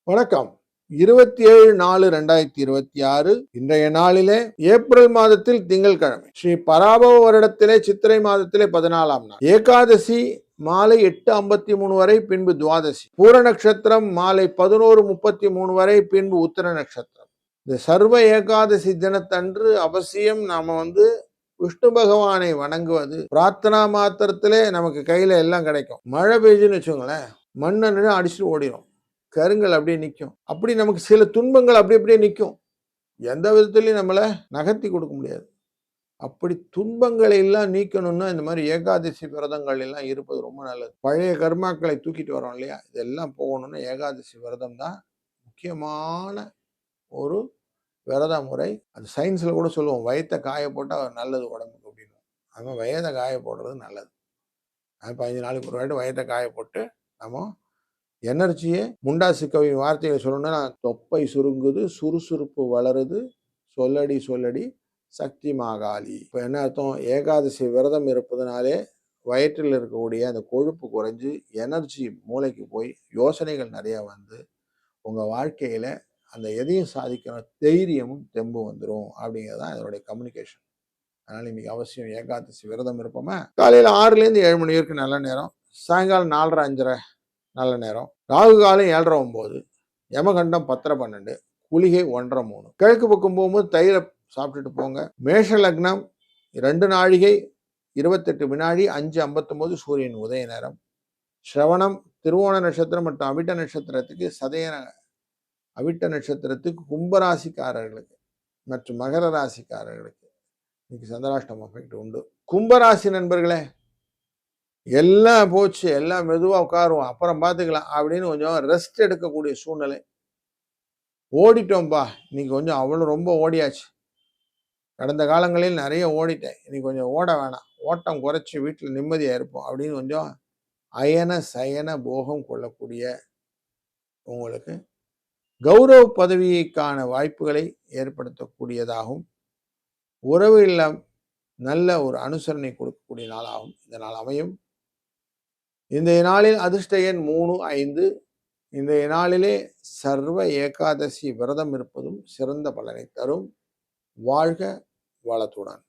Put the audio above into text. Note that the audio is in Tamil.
வணக்கம். 27/4/2026 இன்றைய நாளிலே ஏப்ரல் மாதத்தில் திங்கட்கிழமை ஸ்ரீ பராபவ வருடத்திலே சித்திரை மாதத்திலே 14ஆம் நாள். ஏகாதசி மாலை 8:53 வரை, பின்பு துவாதசி. பூர நட்சத்திரம் மாலை 11:33 வரை, பின்பு உத்தர நட்சத்திரம். இந்த சர்வ ஏகாதசி தினத்தன்று அவசியம் நாம விஷ்ணு பகவானை வணங்குவது. பிரார்த்தனா மாத்திரத்திலே நமக்கு கையில எல்லாம் கிடைக்கும். மழை பெய்யுன்னு வச்சுக்கோங்களேன், மண்ணை அடிச்சுட்டு ஓடிடும், கருங்கள் அப்படியே நிற்கும். அப்படி நமக்கு சில துன்பங்கள் அப்படியே நிற்கும். எந்த விதத்திலையும் நம்மளை நகர்த்தி கொடுக்க முடியாது. அப்படி துன்பங்களை எல்லாம் நீக்கணும்னா இந்த மாதிரி ஏகாதசி விரதங்கள் எல்லாம் இருப்பது ரொம்ப நல்லது. பழைய கர்மாக்களை தூக்கிட்டு வரோம் இல்லையா, இதெல்லாம் போகணும்னா ஏகாதசி விரதம் தான் முக்கியமான ஒரு விரத முறை. அது சயின்ஸ்ல கூட சொல்லுவோம், வயத்தை காய போட்டால் நல்லது உடம்புக்கு அப்படின்னு. அது வயதை காய போடுறது நல்லது. 15 நாளைக்கு ஒரு வாட்டி வயத்தை காய போட்டு நம்ம எனர்ஜியே, முண்டாசு கவி வார்த்தைகளை சொல்லணும்னா, தொப்பை சுருங்குது, சுறுசுறுப்பு வளருது, சொல்லடி சொல்லடி சக்தி மாகாளி. இப்போ என்ன அர்த்தம்? ஏகாதசி விரதம் இருப்பதனாலே வயிற்றில் இருக்கக்கூடிய அந்த கொழுப்பு குறைஞ்சு எனர்ஜி மூளைக்கு போய் யோசனைகள் நிறைய வந்து உங்கள் வாழ்க்கையில் அந்த எதையும் சாதிக்கிற தைரியமும் தெம்பும் வந்துடும் அப்படிங்கிறது தான் இதனுடைய கம்யூனிகேஷன். அதனால் இன்னைக்கு அவசியம் ஏகாதசி விரதம் இருப்போமா. காலையில் 6லேருந்து 7 மணி வரைக்கும் நல்ல நேரம், சாயங்காலம் 4:30 5:30 நல்ல நேரம், ராகு காலம் 7:30 9, யமகண்டம் 10:12, குளிகை 1:30 3. கிழக்கு பக்கம் போகும்போது தயிரை சாப்பிட்டுட்டு போங்க. மேஷ லக்னம் 2 நாழிகை 28 வினாடி 5:59 சூரியன் உதய நேரம். ஸ்ரவணம் திருவோண நட்சத்திரம் மற்றும் அவிட்ட நட்சத்திரத்துக்கு அவிட்ட நட்சத்திரத்துக்கு கும்பராசிக்காரர்களுக்கு மற்றும் மகர ராசிக்காரர்களுக்கு இன்னைக்கு சந்திராஷ்டம எஃபெக்ட் உண்டு. கும்பராசி நண்பர்களே, எல்லாம் போச்சு, எல்லாம் மெதுவாக உட்காருவோம், அப்புறம் பார்த்துக்கலாம் அப்படின்னு கொஞ்சம் ரெஸ்ட் எடுக்கக்கூடிய சூழ்நிலை. ஓடிட்டோம்பா, இன்னைக்கு கொஞ்சம் அவ்வளோ ரொம்ப ஓடியாச்சு. கடந்த காலங்களில் நிறைய ஓடிட்டேன், இன்னைக்கு கொஞ்சம் ஓட வேணாம், ஓட்டம் குறைச்சி வீட்டில் நிம்மதியாக இருப்போம் அப்படின்னு கொஞ்சம் அயன சயன போகம் கொள்ளக்கூடிய உங்களுக்கு கௌரவ பதவிக்கான வாய்ப்புகளை ஏற்படுத்தக்கூடியதாகவும் உறவு இல்லம் நல்ல ஒரு அனுசரணை கொடுக்கக்கூடிய நாளாகவும் இந்த நாள் அமையும். இன்றைய நாளில் அதிர்ஷ்ட எண் 3 5. இன்றைய நாளிலே சர்வ ஏகாதசி விரதம் இருப்பதும் சிறந்த பலனை தரும். வாழ்க வளத்துடன்.